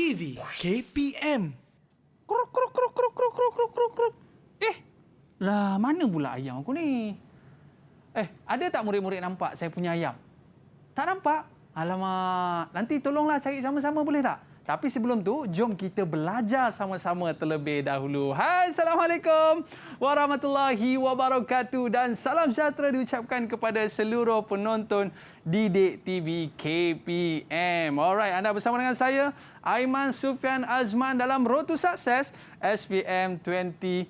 TV KPM. Kruk, kruk, kruk, kruk, kruk, kruk, kruk, kruk, kruk. Lah mana pula ayam aku ni? Ada tak murid-murid nampak saya punya ayam? Tak nampak? Alamak, nanti tolonglah cari sama-sama boleh tak? Tapi sebelum tu, jom kita belajar sama-sama terlebih dahulu. Hai, Assalamualaikum warahmatullahi wabarakatuh dan salam sejahtera diucapkan kepada seluruh penonton Didik TV KPM. Alright, anda bersama dengan saya, Aiman Sufian Azman dalam Road to Success SPM 2021.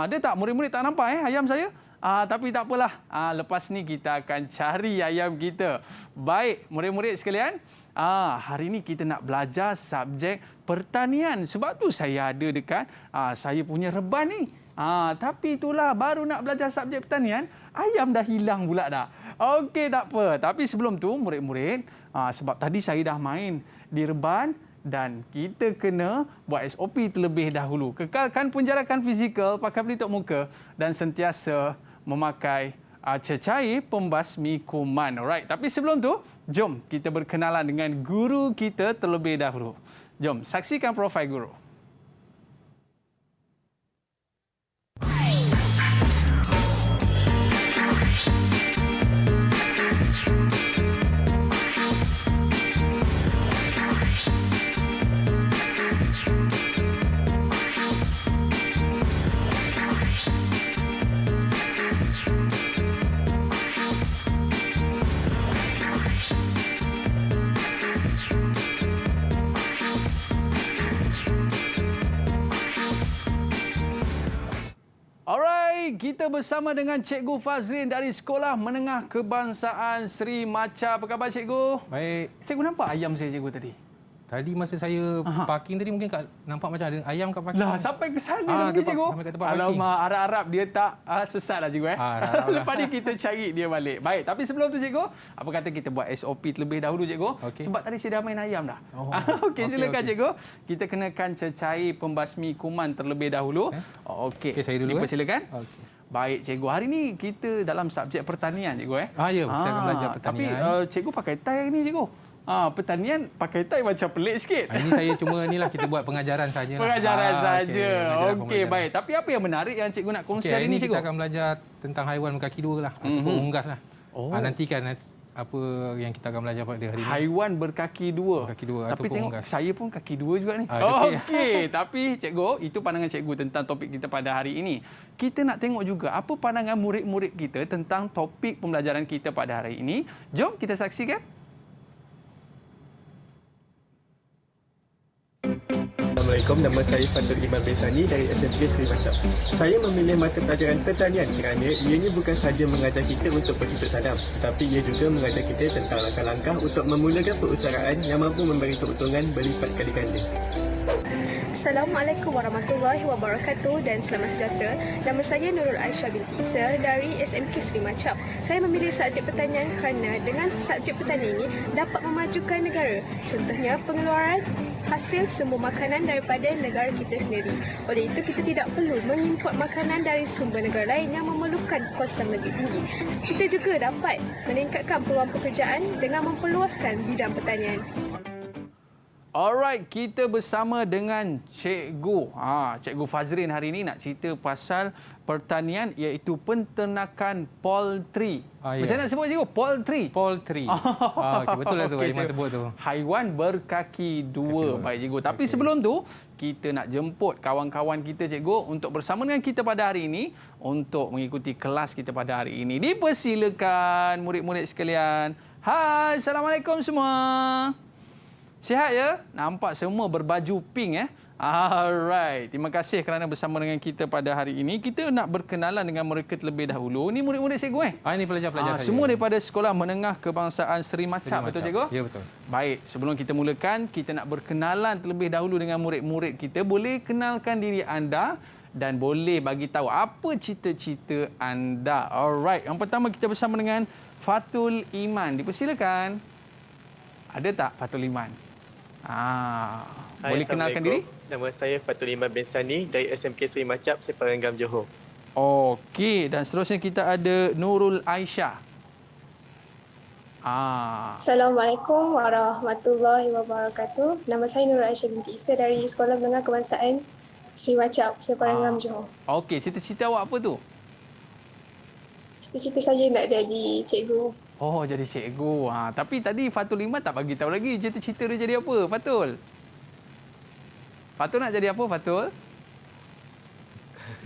Ada tak murid-murid tak nampak ayam saya? Tapi tak apalah. Lepas ni kita akan cari ayam kita. Baik, murid-murid sekalian. Hari ni kita nak belajar subjek pertanian. Sebab tu saya ada dekat saya punya reban ni. Tapi itulah, baru nak belajar subjek pertanian, ayam dah hilang pula dah. Okey, tak apa. Tapi sebelum tu, murid-murid, sebab tadi saya dah main di reban dan kita kena buat SOP terlebih dahulu. Kekalkan penjarakan fizikal, pakai pelitup muka dan sentiasa memakai cecair pembasmi kuman. Alright, tapi sebelum tu, jom kita berkenalan dengan guru kita terlebih dahulu. Jom saksikan profil guru. Alright, kita bersama dengan Cikgu Fazrin dari Sekolah Menengah Kebangsaan Seri Maca. Apa khabar Cikgu? Baik. Cikgu nampak ayam saya Cikgu tadi? Tadi masa saya parking tadi mungkin nampak macam ada ayam kat parking. Lah, sampai ke sana mungkin Cikgu. Sampai ke tempat parking. Alamak, harap-harap dia tak sesat lah Cikgu. Lepas ni kita cari dia balik. Baik, tapi sebelum tu Cikgu, apa kata kita buat SOP terlebih dahulu Cikgu? Okay. Sebab tadi saya dah main ayam dah. Okey, silakan okey. Cikgu. Kita kenakan cecair pembasmi kuman terlebih dahulu. Okey, Okey, saya dulu. Dipersilakan. Okey. Baik Cikgu, hari ni kita dalam subjek pertanian Cikgu. Ya, kita akan belajar pertanian. Tapi Cikgu pakai tie hari ni Cikgu. Pertanian pakai tie macam pelik sikit. Ini saya cuma kita buat pengajaran saja. Pengajaran saja. Okey, Baik. Tapi apa yang menarik yang cikgu nak kongsi hari ini, kita cikgu? akan belajar tentang haiwan berkaki dua lah. Ataupun unggas lah. Nantikan apa yang kita akan belajar pada hari ini. Haiwan berkaki dua. Berkaki dua Tapi ataupun tengok unggas. saya pun kaki dua juga ni. Okey. Tapi cikgu, itu pandangan cikgu tentang topik kita pada hari ini. Kita nak tengok juga apa pandangan murid-murid kita tentang topik pembelajaran kita pada hari ini. Jom kita saksikan. Assalamualaikum, nama saya Fatul Iman Besani dari SMK Seri Macap. Saya memilih mata pelajaran pertanian kerana ianya bukan sahaja mengajar kita untuk bercocok tanam, tetapi ia juga mengajar kita tentang langkah-langkah untuk memulakan perusahaan yang mampu memberi keuntungan berlipat kali ganda. Assalamualaikum warahmatullahi wabarakatuh dan selamat sejahtera. Nama saya Nurul Aisyah binti Isa dari SMK Seri Macap. Saya memilih subjek pertanian kerana dengan subjek pertanian ini dapat memajukan negara. Contohnya pengeluaran hasil sumber makanan daripada negara kita sendiri. Oleh itu, kita tidak perlu mengimport makanan dari sumber negara lain yang memerlukan kos yang lebih tinggi. Kita juga dapat meningkatkan peluang pekerjaan dengan memperluaskan bidang pertanian. Alright, kita bersama dengan Cikgu. Cikgu Fazrin hari ini nak cerita pasal pertanian iaitu penternakan poultry. Macam nak sebut Cikgu? Poultry. Poultry. Okay, betul lah tu Aiman sebut tu. Haiwan berkaki dua. Baik Cikgu. Tapi sebelum tu, kita nak jemput kawan-kawan kita Cikgu untuk bersama dengan kita pada hari ini untuk mengikuti kelas kita pada hari ini. Dipersilakan murid-murid sekalian. Hai, Assalamualaikum semua. Sihat ya? Nampak semua berbaju pink Alright. Terima kasih kerana bersama dengan kita pada hari ini. Kita nak berkenalan dengan mereka terlebih dahulu. Ini murid-murid cikgu Ini pelajar-pelajar saya. Semua daripada Sekolah Menengah Kebangsaan Seri Macap. Betul cikgu? Ya, betul. Baik, sebelum kita mulakan, kita nak berkenalan terlebih dahulu dengan murid-murid kita. Boleh kenalkan diri anda dan boleh bagi tahu apa cita-cita anda. Alright. Yang pertama kita bersama dengan Fatul Iman. Dipersilakan. Ada tak Fatul Iman? Boleh kenalkan diri? Nama saya Fatul Iman Besani dari SMK Seri Macap, Separenggam, Johor. Okey, dan seterusnya kita ada Nurul Aisyah. Assalamualaikum warahmatullahi wabarakatuh. Nama saya Nur Aisyah binti Isa dari Sekolah Menengah Kebangsaan Sri Macap, Separangam, Johor. Okey, cita-cita awak apa tu? Cita-cita saya nak jadi cikgu. Oh, jadi cikgu. Tapi tadi Fatul Iman tak bagi tahu lagi cita-cita dia jadi apa, Fatul? Fatul nak jadi apa, Fatul?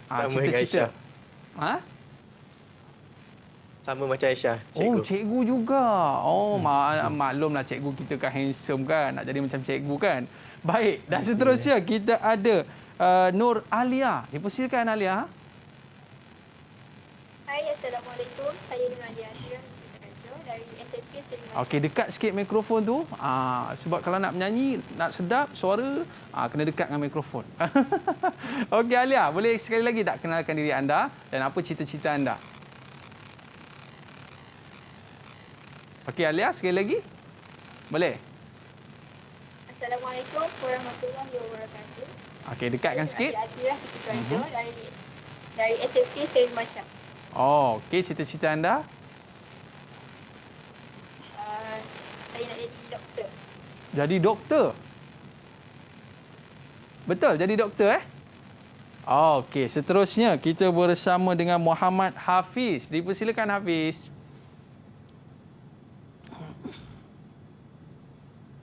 Sama dengan Aisyah. Ha? Sama macam Aisyah, cikgu. Oh, cikgu juga. Oh, maklumlah cikgu kita kan handsome kan. Nak jadi macam cikgu kan. Baik, dan seterusnya kita ada Nur Alia. Dipersilakan Alia. Hai, Assalamualaikum. Saya Nur Alia dari SMK Sri Macap. Okey, dekat sikit mikrofon tu. Sebab kalau nak menyanyi, nak sedap suara, kena dekat dengan mikrofon. Okey, Alia, boleh sekali lagi tak kenalkan diri anda dan apa cita-cita anda? Okey, Alia, sekali lagi. Boleh? Assalamualaikum warahmatullahi wabarakatuh. Okey, dekatkan sikit. Saya Atira dari SMK Sri Macap. Oh, okey, cita-cita anda? Saya nak jadi doktor. Jadi doktor? Betul, jadi doktor Okey, seterusnya kita bersama dengan Muhammad Hafiz. Dipersilakan Hafiz.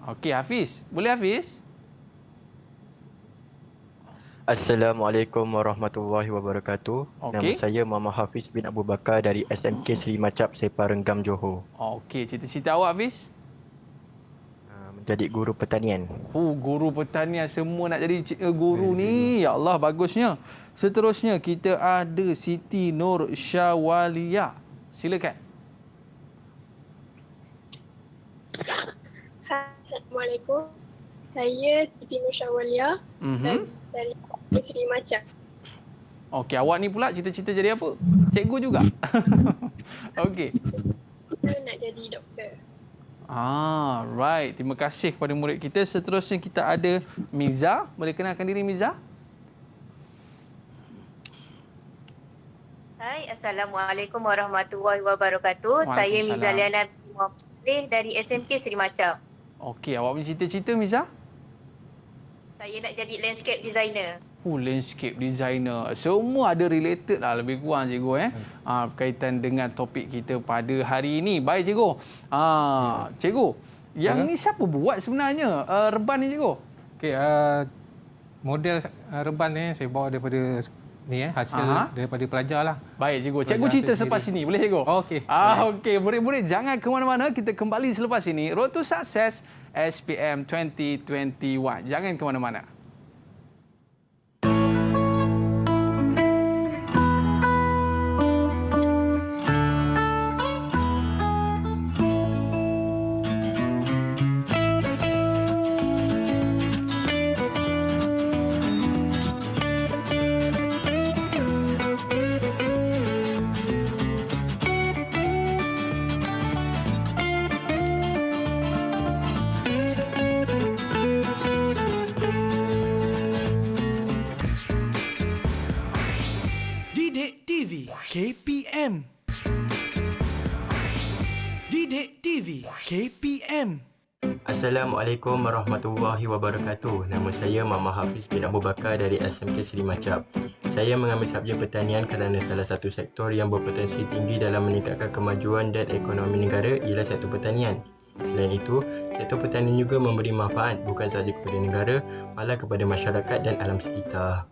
Okey, Hafiz. Boleh Hafiz? Assalamualaikum warahmatullahi wabarakatuh. Okey. Nama saya Muhammad Hafiz bin Abu Bakar dari SMK Sri Macap, Separenggam, Johor. Okey, cita-cita awak Hafiz? Menjadi guru pertanian. Guru pertanian, semua nak jadi guru ni. Ya Allah, bagusnya. Seterusnya kita ada Siti Nur Syawalia. Silakan. Assalamualaikum. Saya Siti Nur Syawalia dari Sri Macap. Okey, awak ni pula cita-cita jadi apa? Cikgu juga? Okey. Saya nak jadi doktor. Right. Terima kasih kepada murid kita. Seterusnya kita ada Miza. Boleh kenalkan diri Miza? Hai, Assalamualaikum warahmatullahi wabarakatuh. Saya Miza Liana dari SMK Sri Macap. Okey, awak punya cita-cita Miza? Saya nak jadi landscape designer. Landscape designer. Semua ada related lah lebih kurang cikgu berkaitan dengan topik kita pada hari ini. Baik cikgu. Cikgu, yang ni siapa buat sebenarnya reban ni cikgu? Okey, model reban ni saya bawa daripada ni hasil daripada pelajar lah. Baik cikgu. Cikgu cerita selepas ini. Boleh cikgu? Okey. Okey, murid-murid jangan ke mana-mana. Kita kembali selepas ini. Road to Success SPM 2021. Jangan ke mana-mana. KPM. Didik TV KPM. Assalamualaikum warahmatullahi wabarakatuh. Nama saya Muhammad Hafiz bin Abu Bakar dari SMK Sri Macap. Saya mengambil subjek pertanian kerana salah satu sektor yang berpotensi tinggi dalam meningkatkan kemajuan dan ekonomi negara ialah sektor pertanian. Selain itu, sektor pertanian juga memberi manfaat bukan sahaja kepada negara, malah kepada masyarakat dan alam sekitar.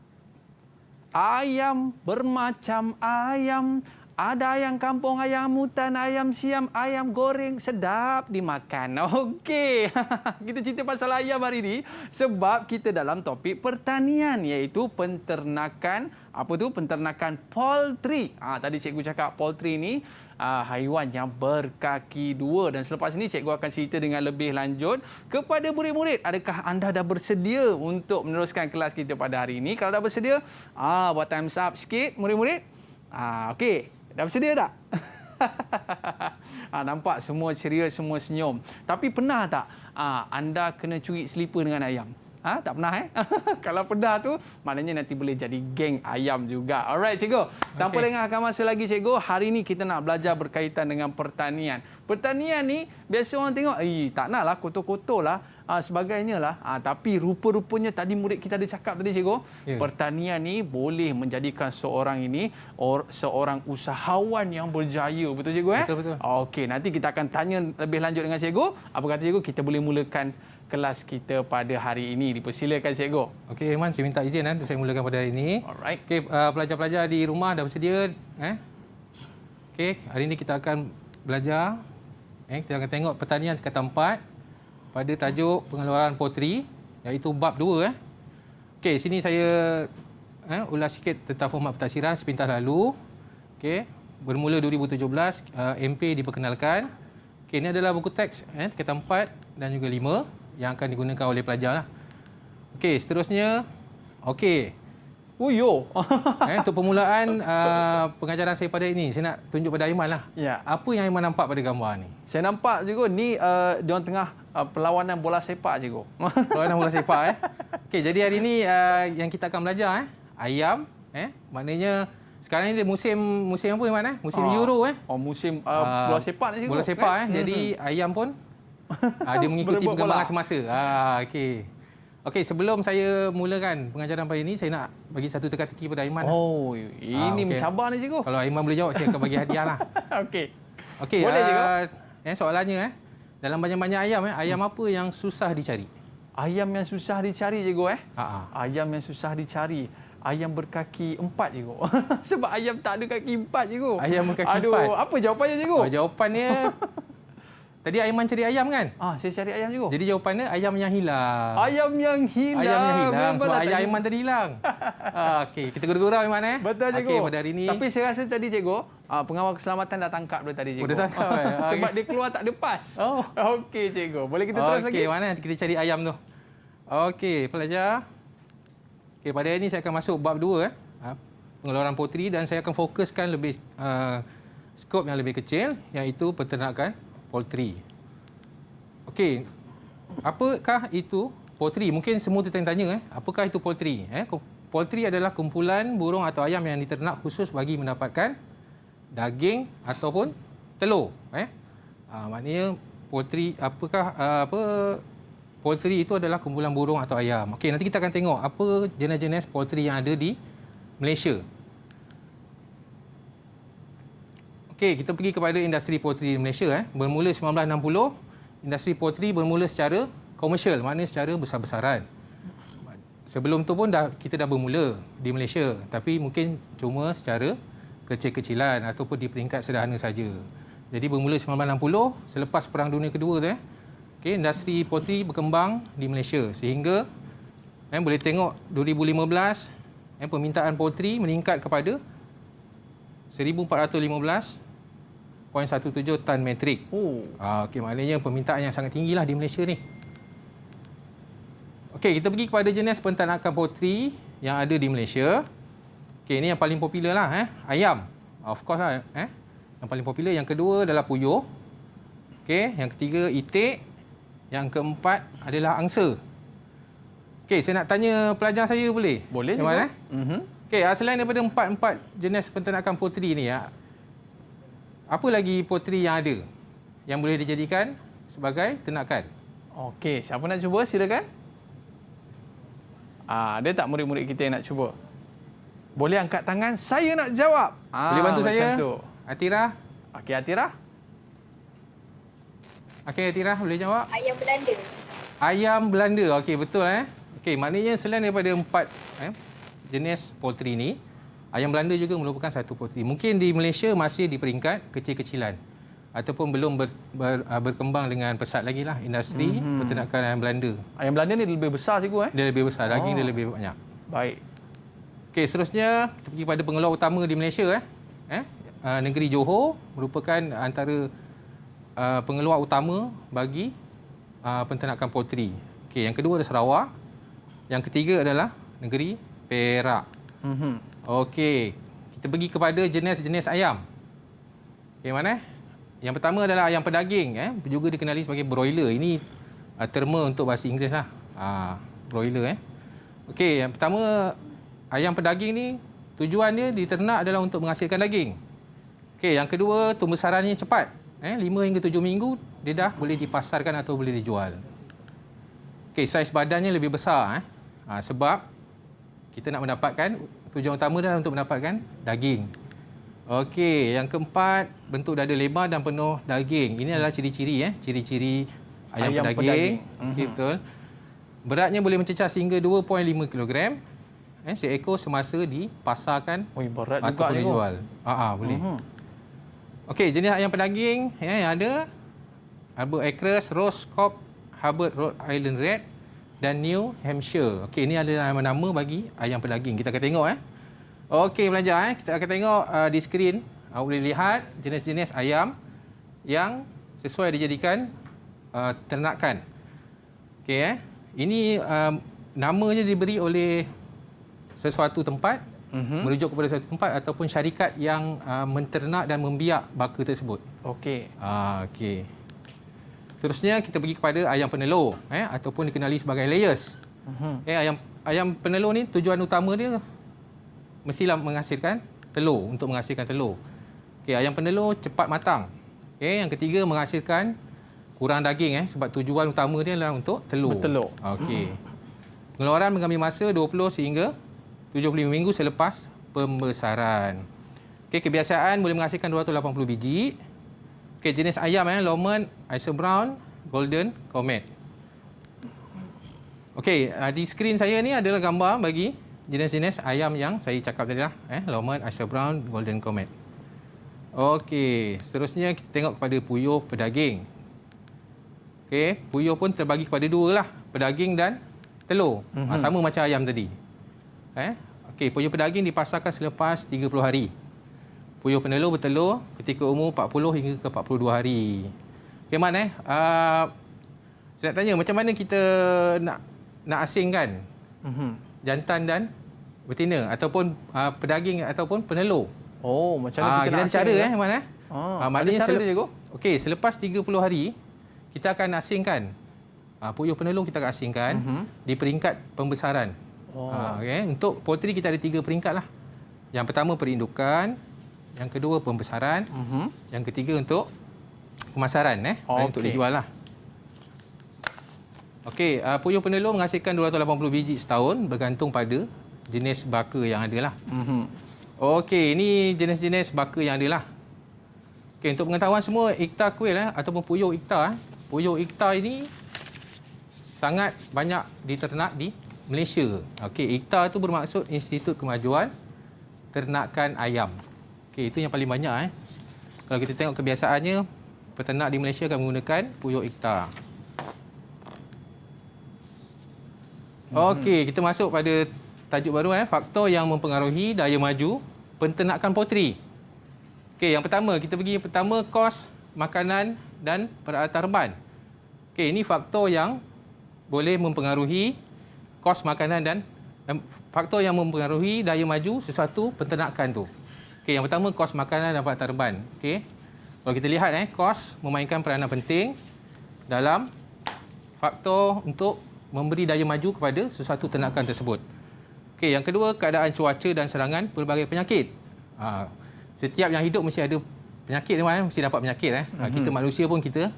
Ayam bermacam ayam. Ada ayam kampung, ayam hutan, ayam siam, ayam goreng. Sedap dimakan. Okey. Kita cerita pasal ayam hari ini sebab kita dalam topik pertanian iaitu penternakan. Apa tu? Penternakan poultry. Tadi cikgu cakap poultry ni haiwan yang berkaki dua. Dan selepas ini cikgu akan cerita dengan lebih lanjut kepada murid-murid. Adakah anda dah bersedia untuk meneruskan kelas kita pada hari ini? Kalau dah bersedia, buat thumbs up sikit murid-murid. Okey. Dah bersedia tak? Nampak semua ceria, semua senyum. Tapi pernah tak anda kena curi selipar dengan ayam? Tak pernah Kalau pernah tu maknanya nanti boleh jadi geng ayam juga. Alright cikgu. Tanpa lengahkan masa lagi cikgu, hari ni kita nak belajar berkaitan dengan pertanian. Pertanian ni biasa orang tengok, tak naklah kotor-kotor lah. Sebagainya lah. Tapi rupa-rupanya tadi murid kita ada cakap tadi cikgu, pertanian ni boleh menjadikan seorang ini seorang usahawan yang berjaya. Betul cikgu? Betul. Okey, nanti kita akan tanya lebih lanjut dengan cikgu. Apa kata cikgu? Kita boleh mulakan kelas kita pada hari ini. Dipersilakan cikgu. Okey, Iman, saya minta izin untuk saya mulakan pada hari ini. Alright. Okey, pelajar-pelajar di rumah dah bersedia? Okey, hari ini kita akan belajar. Kita akan tengok pertanian tingkatan 4 pada tajuk pengeluaran poultry, iaitu bab 2. Okey, sini saya ulas sikit tentang format pentadsiran sepintas lalu. Okey, bermula 2017, MP diperkenalkan. Okey, ini adalah buku teks tingkatan 4 dan juga 5 yang akan digunakan oleh pelajar lah. Okey, seterusnya. Okey. Untuk permulaan pengajaran saya pada ini, saya nak tunjuk pada Aiman lah. Ya. Apa yang Aiman nampak pada gambar ni? Saya nampak cikgu ni diorang tengah perlawanan bola sepak cikgu. Perlawanan bola sepak Okey, jadi hari ini yang kita akan belajar ayam, maknanya sekarang ni dia musim apa Aiman Musim Euro musim bola sepak ni cikgu. Bola sepak jadi ayam pun dia mengikuti perkembangan semasa. Okey. Okey, sebelum saya mulakan pengajaran pagi ini, saya nak bagi satu teka-teki pada Aiman. Ini mencabar ni cikgu. Kalau Aiman boleh jawab, saya akan bagi hadiah lah. Okey, boleh cikgu. Soalannya dalam banyak-banyak ayam ayam apa yang susah dicari? Ayam yang susah dicari cikgu Ayam yang susah dicari. Ayam berkaki 4 cikgu. Sebab ayam tak ada kaki 4 cikgu. Ayam berkaki 4. Apa jawapannya cikgu? Jawapannya tadi Aiman cari ayam kan? Saya cari ayam cikgu. Jadi jawapannya ayam yang hilang. Ayam yang hilang. Sebab ayam Aiman tadi hilang. Okey, kita gurau-gurau Aiman Betul cikgu. Okey, pada hari ini. Tapi saya rasa tadi cikgu, pengawal keselamatan dah tangkap dia tadi cikgu. Dah tangkap Sebab dia keluar tak ada pas. Okey cikgu. Boleh kita terus lagi? Okey, mana nanti kita cari ayam tu. Okey, pelajar. Okey, pada hari ini saya akan masuk bab 2 pengeluaran poultry, dan saya akan fokuskan lebih skop yang lebih kecil, iaitu peternakan poultry. Okey, apakah itu poultry? Mungkin semua tertanya-tanya apakah itu poultry? Poultry adalah kumpulan burung atau ayam yang diternak khusus bagi mendapatkan daging ataupun telur. Maknanya poultry poultry itu adalah kumpulan burung atau ayam. Okey, nanti kita akan tengok apa jenis-jenis poultry yang ada di Malaysia. Okey, kita pergi kepada industri poultry di Malaysia. Bermula 1960, industri poultry bermula secara komersial, maknanya secara besar-besaran. Sebelum tu pun kita dah bermula di Malaysia, tapi mungkin cuma secara kecil-kecilan ataupun di peringkat sederhana saja. Jadi bermula 1960, selepas Perang Dunia Kedua tu, industri poultry berkembang di Malaysia sehingga boleh tengok 2015 permintaan poultry meningkat kepada 1415.17 tan metrik. Okey, maknanya permintaan yang sangat tinggilah di Malaysia ni. Okey, kita pergi kepada jenis peternakan poultry yang ada di Malaysia. Okey, ini yang paling popular lah, ayam. Of course lah, yang paling popular. Yang kedua adalah puyuh. Okey, yang ketiga itik. Yang keempat adalah angsa. Okey, saya nak tanya pelajar saya boleh? Boleh juga. Okey, selain daripada empat jenis peternakan poultry ni, apa lagi poultry yang ada yang boleh dijadikan sebagai ternakan? Okey, siapa nak cuba? Silakan. Ada tak murid-murid kita yang nak cuba? Boleh angkat tangan, saya nak jawab. Boleh bantu saya? Tu. Atira? Okey, Atira. Okey, Atira boleh jawab? Ayam Belanda. Ayam Belanda. Okey, betul Okey, maknanya selain daripada 4 jenis poultry ni, ayam Belanda juga merupakan satu poultry. Mungkin di Malaysia masih di peringkat kecil-kecilan ataupun belum berkembang dengan pesat lagi lah industri peternakan ayam Belanda. Ayam Belanda ni lebih besar cikgu Dia lebih besar, daging dia lebih banyak. Baik. Okey, seterusnya kita pergi pada pengeluar utama di Malaysia negeri Johor merupakan antara pengeluar utama bagi peternakan poultry. Okey, yang kedua adalah Sarawak. Yang ketiga adalah negeri Perak. Okey, kita pergi kepada jenis-jenis ayam. Okey, mana? Yang pertama adalah ayam pedaging, juga dikenali sebagai broiler. Ini terma untuk bahasa Inggeris lah. broiler. Okey, yang pertama ayam pedaging ni tujuan dia diternak adalah untuk menghasilkan daging. Okey, yang kedua pembesarannya cepat. 5 hingga 7 minggu dia dah boleh dipasarkan atau boleh dijual. Okey, saiz badannya lebih besar sebab kita nak mendapatkan tujuan utama adalah untuk mendapatkan daging. Okey, yang keempat, bentuk dada lebar dan penuh daging. Ini adalah ciri-ciri ciri-ciri ayam pedaging. Okey, betul. Beratnya boleh mencecah sehingga 2.5 kg. Seekor semasa dipasarkan berat juga ataupun ni. dijual. Boleh. Okey, jenis ayam pedaging yang ada Arbor Acres, Rose Cob, Hubbard Rhode Island Red dan New Hampshire. Okey, ini adalah nama-nama bagi ayam pedaging. Kita akan tengok Okey, pelajar kita akan tengok di skrin. Awak boleh lihat jenis-jenis ayam yang sesuai dijadikan ternakan. Okey ini namanya diberi oleh sesuatu tempat merujuk kepada sesuatu tempat ataupun syarikat yang menternak dan membiak baka tersebut. Okey. Okey. Seterusnya kita pergi kepada ayam penelur ataupun dikenali sebagai layers. Ayam penelur ni tujuan utama dia mestilah menghasilkan telur, untuk menghasilkan telur. Okey, ayam penelur cepat matang. Okey, yang ketiga menghasilkan kurang daging sebab tujuan utama dia adalah untuk telur. Bertelur. Okey. Pengeluaran mengambil masa 20 sehingga 75 minggu selepas pembesaran. Okey, kebiasaan boleh menghasilkan 280 biji. Okey, jenis ayam Lorman, Icer Brown, Golden Comet. Okey, di skrin saya ni adalah gambar bagi jenis-jenis ayam yang saya cakap tadi lah. Lorman, Icer Brown, Golden Comet. Okey, seterusnya kita tengok kepada puyuh pedaging. Okey, puyuh pun terbagi kepada dua lah, pedaging dan telur. Sama macam ayam tadi. Okey, puyuh pedaging dipasarkan selepas 30 hari. Puyuh penelur bertelur ketika umur 40 hingga ke 42 hari. Okey, Man saya nak tanya macam mana kita nak asingkan jantan dan betina ataupun pedaging ataupun penelur. Macam mana kita ada cara Man maknanya ada cara dia, Cikgu? Okey, selepas 30 hari kita akan asingkan puyuh penelur, kita akan asingkan di peringkat pembesaran. Untuk poultry kita ada 3 peringkat lah. Yang pertama perindukan, yang kedua pembesaran, yang ketiga untuk pemasaran untuk dijual lah. Okey, puyuh penelur menghasilkan 280 biji setahun bergantung pada jenis baka yang ada lah. Okey, ini jenis-jenis baka yang ada lah. Okey, untuk pengetahuan semua, iktar quail ataupun puyuh iktar. Puyuh iktar ini sangat banyak diternak di Malaysia. Okey, iktar itu bermaksud Institut Kemajuan Ternakan Ayam. Okey, itu yang paling banyak Kalau kita tengok kebiasaannya, peternak di Malaysia akan menggunakan puyuh iktar. Okey, kita masuk pada tajuk baru faktor yang mempengaruhi daya maju penternakan poultry. Okey, yang pertama kita pergi kos makanan dan peralatan reban. Okey, ini faktor yang boleh mempengaruhi kos makanan dan faktor yang mempengaruhi daya maju sesuatu penternakan tu. Okey, yang pertama kos makanan dan peralatan reban. Okey. Kalau kita lihat kos memainkan peranan penting dalam faktor untuk memberi daya maju kepada sesuatu ternakan tersebut. Okey, yang kedua keadaan cuaca dan serangan pelbagai penyakit. Setiap yang hidup mesti ada penyakit mesti dapat penyakit Kita manusia pun kita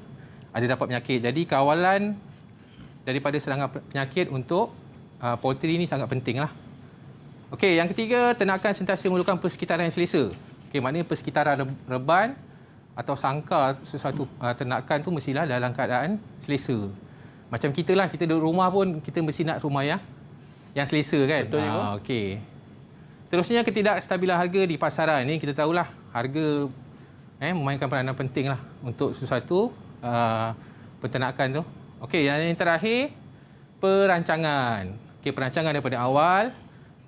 ada dapat penyakit. Jadi kawalan daripada serangan penyakit untuk poultry ini sangat penting lah. Okey, yang ketiga ternakan sentiasa memerlukan persekitaran yang selesa. Okey, maknanya persekitaran reban atau sangkar sesuatu ternakan tu mestilah dalam keadaan selesa. Macam kita lah, kita duduk rumah pun kita mesti nak rumah yang selesa kan. Betul juga. Okey. Seterusnya ketidakstabilan harga di pasaran. Ini kita tahulah harga memainkan peranan penting lah untuk sesuatu peternakan tu. Okey, yang terakhir perancangan. Okey, perancangan daripada awal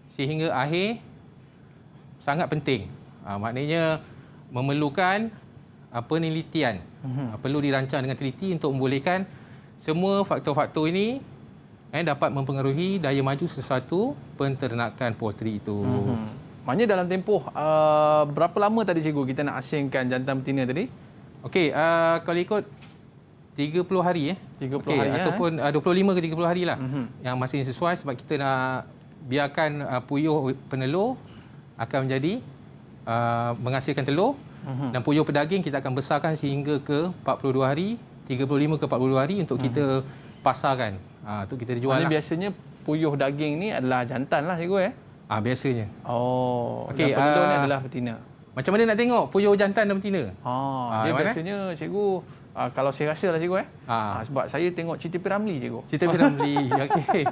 sehingga akhir sangat penting. Maknanya memerlukan penelitian. Perlu dirancang dengan teliti untuk membolehkan semua faktor-faktor ini dapat mempengaruhi daya maju sesuatu penternakan poultry itu. Maknanya dalam tempoh berapa lama tadi cikgu kita nak asingkan jantan betina tadi? Okey, kalau ikut 30 hari 30 Okey, hari ataupun 25 ke 30 hari lah. Yang masih sesuai sebab kita nak biarkan puyuh penelur akan menjadi menghasilkan telur dan puyuh pedaging kita akan besarkan sehingga ke 42 hari, 35 ke 42 hari untuk kita pasarkan. Untuk kita jual lah. Biasanya puyuh daging ni adalah jantan lah cikgu Biasanya. Oh, Okey, dan penelur ni adalah betina. Macam mana nak tengok puyuh jantan dan betina? Dia yang mana? biasanya cikgu kalau saya rasa lah cikgu sebab saya tengok Siti P. Ramlee cikgu. Siti P. Ramlee. Okey.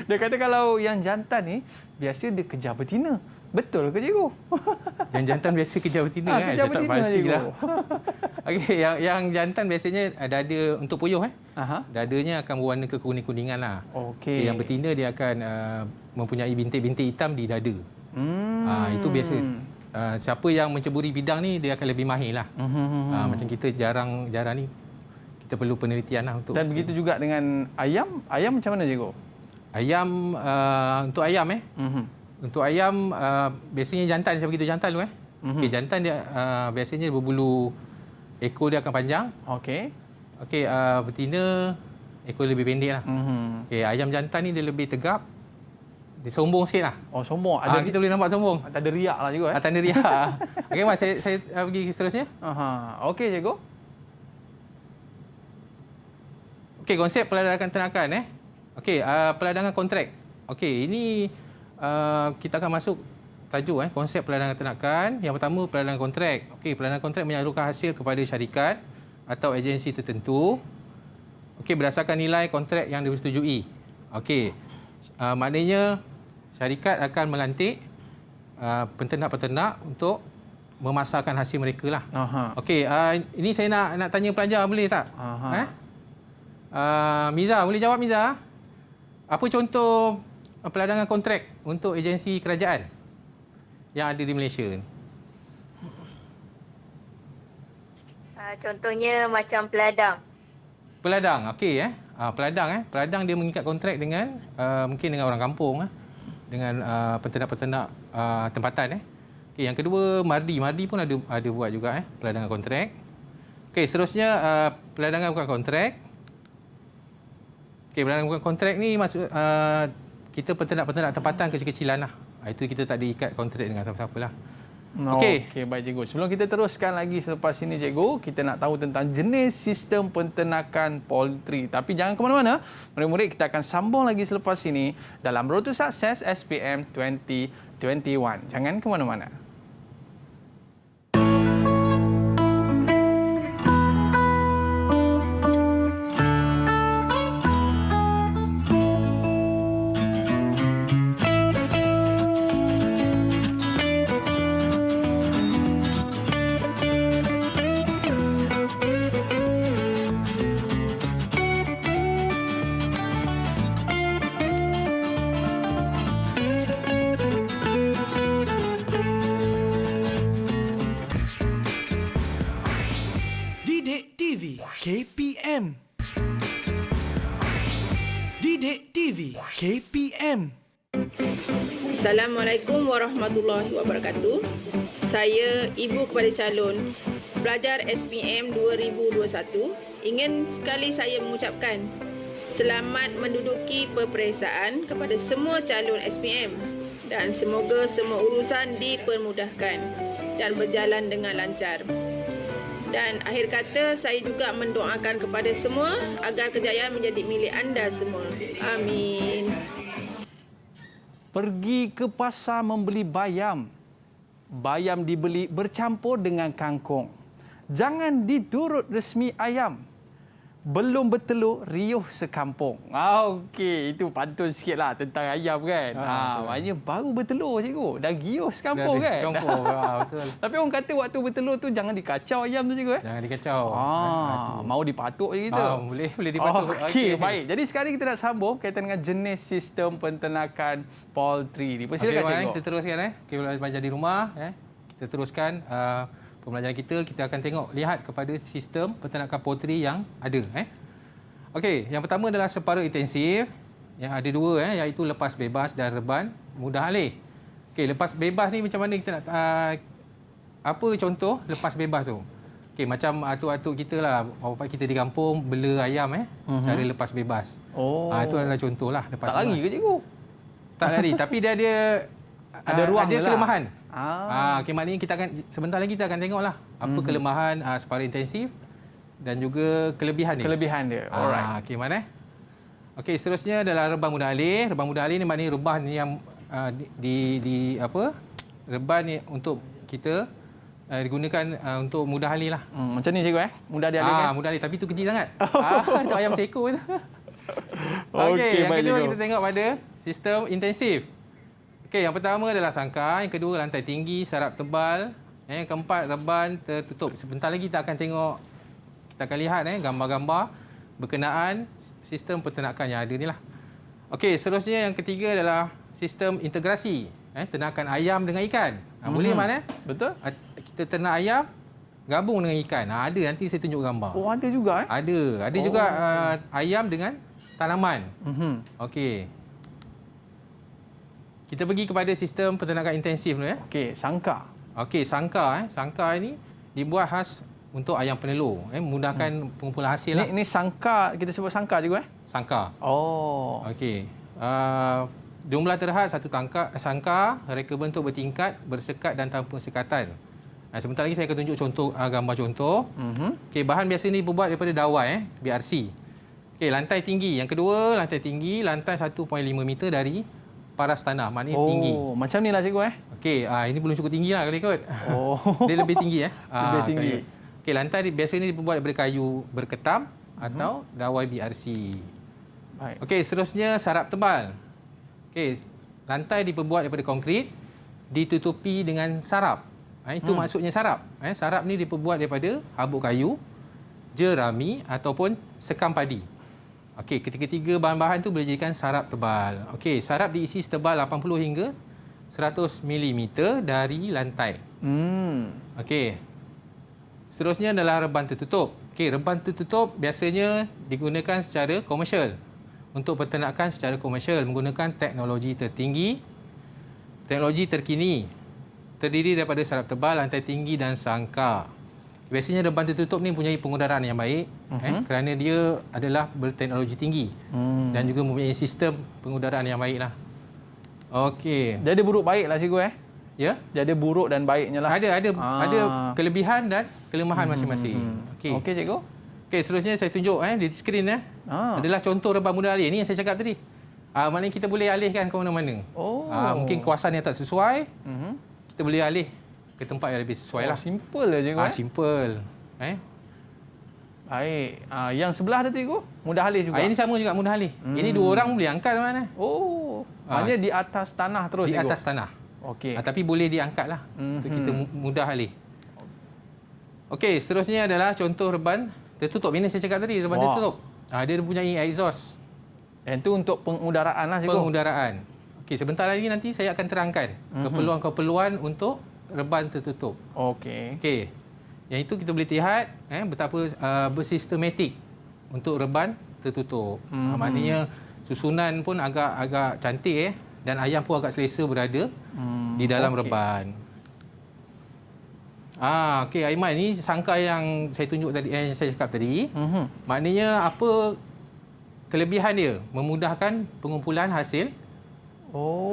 Dia kata kalau yang jantan ni biasa dia kejar betina. Betul ke cikgu? Yang jantan biasa kejar betina kejar Saya tak betina, pastilah. cikgu. Okey, yang jantan biasanya dada untuk puyuh dadanya akan berwarna kekuning-kuningan lah. Okey. Yang betina dia akan mempunyai bintik-bintik hitam di dada. Itu biasa. Siapa yang menceburi bidang ni dia akan lebih mahir lah. Macam kita jarang ni kita perlu penelitian lah untuk. Dan begitu juga dengan ayam. Ayam macam mana cikgu? Ayam untuk ayam Untuk ayam biasanya jantan saya begitu jantan dulu Okey, jantan dia biasanya berbulu, ekor dia akan panjang. Okey. Okey, betina ekor lebih pendek lah. Okey, ayam jantan ni dia lebih tegap. Dia sombong sikit lah. Oh, sombong. Ada kita boleh nampak sombong. Tanda riak lah cikgu Tanda riak. Okey, Mas, saya pergi seterusnya. Okey cikgu. Okey, konsep peladangan ternakan Okey, peladangan kontrak. Okey, ini kita akan masuk tajuk konsep peladangan ternakan. Yang pertama, peladangan kontrak. Okey, peladangan kontrak menyalurkan hasil kepada syarikat atau agensi tertentu. Okey, berdasarkan nilai kontrak yang disetujui. Okey, maknanya syarikat akan melantik penternak-penternak untuk memasarkan hasil mereka lah. Okey, ini saya nak tanya pelajar, boleh tak? Miza, boleh jawab Miza? Apa contoh peladangan kontrak untuk agensi kerajaan yang ada di Malaysia? Contohnya macam peladang. Peladang, okey peladang dia mengikat kontrak dengan mungkin dengan orang kampung dengan peternak-peternak tempatan Okey, yang kedua Mardi pun ada buat juga peladangan kontrak. Okey, seterusnya peladangan bukan kontrak. Okey, peladangan bukan kontrak ni maksud kita peternak-peternak tempatan kecil-kecilan lah. Itu kita tak diikat kontrak dengan siapa-siapa lah. Okey, baik cikgu. Sebelum kita teruskan lagi selepas ini cikgu, kita nak tahu tentang jenis sistem penternakan poultry. Tapi jangan ke mana-mana. Murid-murid, kita akan sambung lagi selepas ini dalam Road to Success SPM 2021. Jangan ke mana-mana. TV KPM. Didik TV KPM. Assalamualaikum warahmatullahi wabarakatuh. Saya ibu kepada calon pelajar SPM 2021. Ingin sekali saya mengucapkan selamat menduduki peperiksaan kepada semua calon SPM dan semoga semua urusan dipermudahkan dan berjalan dengan lancar. Dan akhir kata, saya juga mendoakan kepada semua agar kejayaan menjadi milik anda semua. Amin. Pergi ke pasar membeli bayam. Bayam dibeli bercampur dengan kangkung. Jangan diturut resmi ayam. Belum bertelur, riuh sekampung. Okey, itu pantun sikitlah tentang ayam kan. Maknanya baru bertelur cikgu. Dah riuh sekampung kan. Sekampung, betul. Tapi orang kata waktu bertelur tu jangan dikacau ayam tu cikgu Jangan dikacau. Mau dipatuk je gitu. Boleh dipatuk. Okey, baik. Jadi sekarang kita nak sambung berkaitan dengan jenis sistem penternakan poultry ni. Persilakan cikgu. Kita teruskan Okey, belajar di rumah kita teruskan pembelajaran kita akan lihat kepada sistem peternakan poultry yang ada Okey, yang pertama adalah separuh intensif. Yang ada dua iaitu lepas bebas dan reban mudah alih. Okey, lepas bebas ni macam mana kita nak apa contoh lepas bebas tu? Okey, macam atuk-atuk kita lah, bapak kita di kampung bela ayam secara lepas bebas. Itu adalah contohlah lepas Tak bebas. lari ke cikgu? Tak lari, tapi dia ada Ada ruang ada je lah. kelemahan. Okey, maknanya kita akan sebentar lagi kita akan tengoklah apa kelemahan separa intensif dan juga kelebihan dia. Kelebihan dia. Alright. Okey, mana? Okey, seterusnya adalah rebah mudah alih. Rebah mudah alih ni maknanya rebah ni yang rebah ni untuk kita digunakan untuk mudah alih lah. Macam ni cikgu mudah dialihkan. Mudah alih, tapi tu kecil sangat. Itu ayam seekor tu. Okey, yang baik, kedua cikgu. kita tengok pada sistem intensif. Okey, yang pertama adalah sangkar, yang kedua lantai tinggi, sarap tebal, yang keempat reban tertutup. Sebentar lagi kita akan tengok, kita akan lihat gambar-gambar berkenaan sistem peternakan yang ada ni lah. Okey, seterusnya yang ketiga adalah sistem integrasi, ternakan ayam dengan ikan. Boleh mana? Betul. Kita ternak ayam gabung dengan ikan. Ada, nanti saya tunjuk gambar. Oh, ada juga Ada juga ayam dengan tanaman. Okey. Kita pergi kepada sistem peternakan intensif dulu Okey, sangkar. Okey, sangkar sangkar ini dibuat khas untuk ayam penelur, memudahkan pengumpulan hasil lah. Ni sangkar, kita sebut sangkar cikgu Sangkar. Oh. Okey. Jumlah terhad satu sangkar, reka bentuk bertingkat, bersekat dan tanpa sekatan. Sebentar lagi saya akan tunjuk contoh gambar contoh. Okey, bahan biasa ni dibuat daripada dawai BRC. Okey, lantai tinggi. Yang kedua, lantai tinggi, lantai 1.5 meter dari paras tanah, maknanya tinggi. Macam ni lah cikgu Okey, ini belum cukup tinggi lah kalau ikut. Dia lebih tinggi Lebih tinggi. Okey, lantai biasa ni dibuat daripada kayu berketam atau dawai BRC. Baik. Okey, seterusnya sarap tebal. Okey, lantai diperbuat daripada konkrit, ditutupi dengan sarap. Itu maksudnya sarap. Sarap ni diperbuat daripada habuk kayu, jerami ataupun sekam padi. Okey, ketiga-tiga bahan-bahan tu boleh jadikan sarap tebal. Okey, sarap diisi setebal 80 hingga 100 mm dari lantai. Okey. Seterusnya adalah reban tertutup. Okey, reban tertutup biasanya digunakan secara komersial. Untuk peternakan secara komersial menggunakan teknologi tertinggi, teknologi terkini. Terdiri daripada sarap tebal, lantai tinggi dan sangkar. Biasanya reban tertutup ni mempunyai pengudaraan yang baik kerana dia adalah berteknologi tinggi dan juga mempunyai sistem pengudaraan yang baiklah. Okey. Jadi buruk baiklah cikgu Ya? Jadi buruk dan baiknya lah. Ada kelebihan dan kelemahan masing-masing. Okey. Okey cikgu. Okey, seterusnya saya tunjuk di skrin adalah contoh reban mudah alih. Ini yang saya cakap tadi. Maknanya kita boleh alihkan ke mana-mana. Mungkin kawasan yang tak sesuai, kita boleh alih ke tempat yang lebih sesuai lah. Simple lah cikgu. Simple. Baik. Yang sebelah tu cikgu, mudah alih juga. Ini sama juga mudah alih. Ini dua orang boleh angkat mana? Maknanya di atas tanah terus Di cikgu. atas tanah. Okey. Tapi boleh diangkat lah untuk kita mudah alih. Okey, seterusnya adalah contoh reban tertutup. Ini saya cakap tadi, reban tertutup. Dia mempunyai exhaust. Yang tu untuk pengudaraan lah cikgu. Pengudaraan. Okey, sebentar lagi nanti saya akan terangkan keperluan-keperluan untuk reban tertutup. Okey. Okey. Yang itu kita boleh lihat betapa bersistematik untuk reban tertutup. Maknanya susunan pun agak cantik dan ayam pun agak selesa berada di dalam reban. Okey, Aiman, ini sangkar yang saya tunjuk tadi, yang saya cakap tadi. Maknanya apa kelebihan dia? Memudahkan pengumpulan hasil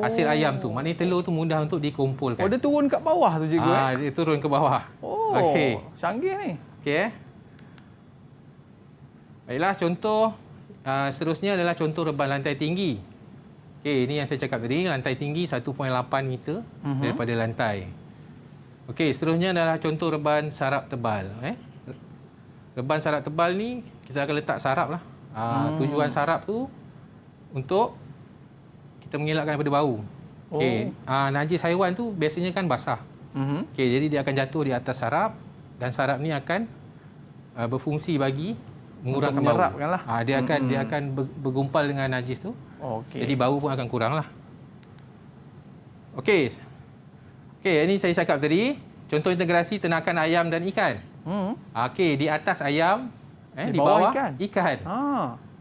hasil ayam tu. Maknanya telur tu mudah untuk dikumpulkan. Dia turun kat bawah tu cikgu Dia turun ke bawah. Okey. Canggih ni. Okey. Baiklah, contoh seterusnya adalah contoh reban lantai tinggi. Okey, ini yang saya cakap tadi, lantai tinggi 1.8 meter daripada lantai. Okey, seterusnya adalah contoh reban sarap tebal. Reban sarap tebal ni kita akan letak sarap lah. Tujuan sarap tu untuk kita mengelakkan daripada bau. Okey, najis haiwan tu biasanya kan basah. Okey, jadi dia akan jatuh di atas sarap dan sarap ni akan berfungsi bagi mengurangkan bau. Menyerapkanlah. Dia akan bergumpal dengan najis tu. Okey. Jadi bau pun akan kuranglah. Okey. Okey, ini saya cakap tadi, contoh integrasi ternakan ayam dan ikan. Okey, di atas ayam, di bawah ikan.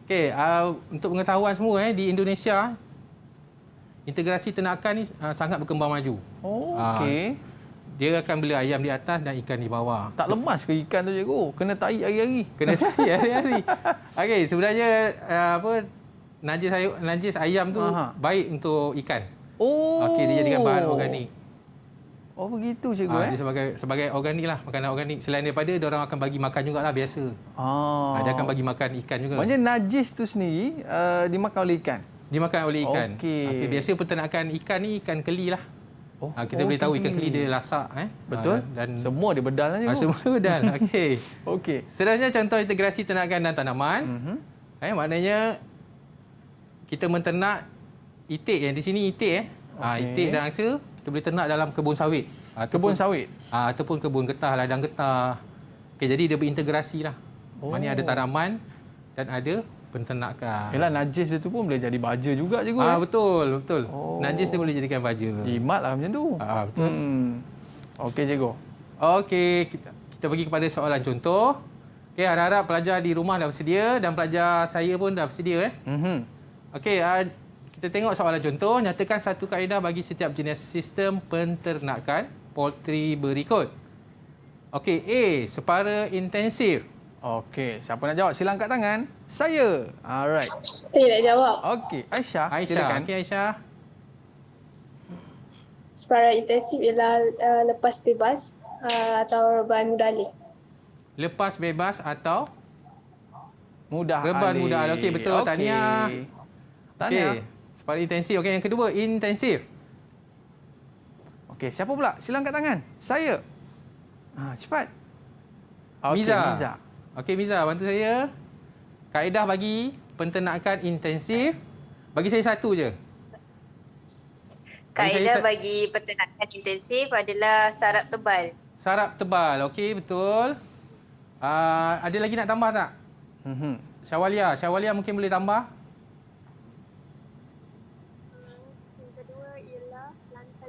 Okey, untuk pengetahuan semua di Indonesia integrasi ternakan ni sangat berkembang maju. Okey. dia akan bela ayam di atas dan ikan di bawah. Tak lemas ke ikan tu cikgu? Kena tarik hari-hari. Kena cari hari-hari. Okey, sebenarnya najis ayam tu baik untuk ikan. Oh. Okey, dia jadikan bahan organik. Oh begitu cikgu Dia sebagai organik lah, makanan organik. Selain daripada dia orang akan bagi makan jugalah biasa. Dia akan bagi makan ikan juga. Maknanya najis tu sendiri dimakan oleh ikan. Dimakan oleh ikan. Okey. Biasa peternakan ikan ni ikan keli lah. Kita boleh tahu ikan keli dia lasak Betul. dan Semua dia bedal lah cikgu. semua bedal. Okey. Okey. Seterusnya contoh integrasi ternakan dan tanaman. Maknanya kita menternak itik di sini itik itik dan angsa kita boleh ternak dalam kebun sawit. Kebun sawit Ataupun kebun getah, ladang getah. Okey, jadi dia berintegrasi lah. Maknanya ada tanaman dan ada penternakan. Yalah, najis dia tu pun boleh jadi baja juga cikgu. Betul. Najis dia boleh jadikan baja. Jimat lah macam tu. Betul. Okey cikgu. Okey, kita pergi kepada soalan contoh. Okey, harap-harap pelajar di rumah dah bersedia dan pelajar saya pun dah bersedia. Okey, kita tengok soalan contoh. Nyatakan satu kaedah bagi setiap jenis sistem penternakan poultry berikut. Okey, A, separa intensif. Okey, siapa nak jawab? Sila angkat tangan. Saya. Alright. Saya nak jawab. Okey, Aisyah. Silakan. Okey, Aisyah. Separa intensif ialah lepas bebas atau reban mudah alih. Lepas bebas atau Mudah reban alih. mudah alih. Okey, betul. Okey. Tahniah. Tahniah. Okey, separa intensif. Okey, yang kedua intensif. Okey, siapa pula? Sila angkat tangan. Saya. Cepat. Okey, Miza. Okey, Miza, bantu saya. Kaedah bagi penternakan intensif. Bagi saya satu je. Kaedah bagi peternakan intensif adalah sarap tebal. Sarap tebal. Okey, betul. Ada lagi nak tambah tak? Syawalia mungkin boleh tambah.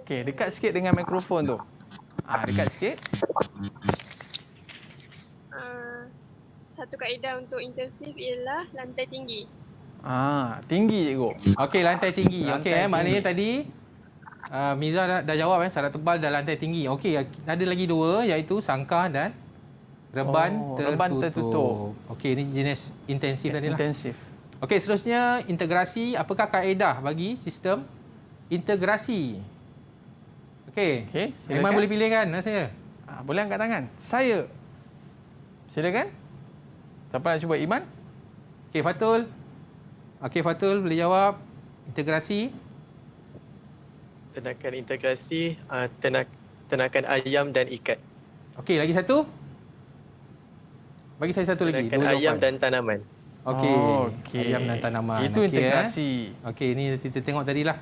Okey, dekat sikit dengan mikrofon tu. Dekat sikit. Satu kaedah untuk intensif ialah lantai tinggi. Tinggi cikgu. Okey, lantai tinggi. Okey, Lantai maknanya tinggi. tadi Miza dah jawab sarap tebal dan lantai tinggi. Okey, ada lagi dua iaitu sangkar dan reban tertutup. Okey, ini jenis intensif tadi lah. Intensif. Okey, seterusnya integrasi. Apakah kaedah bagi sistem integrasi? Okey, silakan. memang boleh pilih kan saya? Boleh angkat tangan. Saya. Silakan. Siapa nak cuba? Iman? Okey, Fatul. Okey, Fatul boleh jawab. Integrasi. Ternakan integrasi, ternakan ayam dan ikan. Okey, lagi satu. Bagi saya satu lagi. Ternakan Dua ayam jawapan. dan tanaman. Okey. Okey. Ayam dan tanaman. Itu Okey, integrasi. Okey, ini kita tengok tadilah.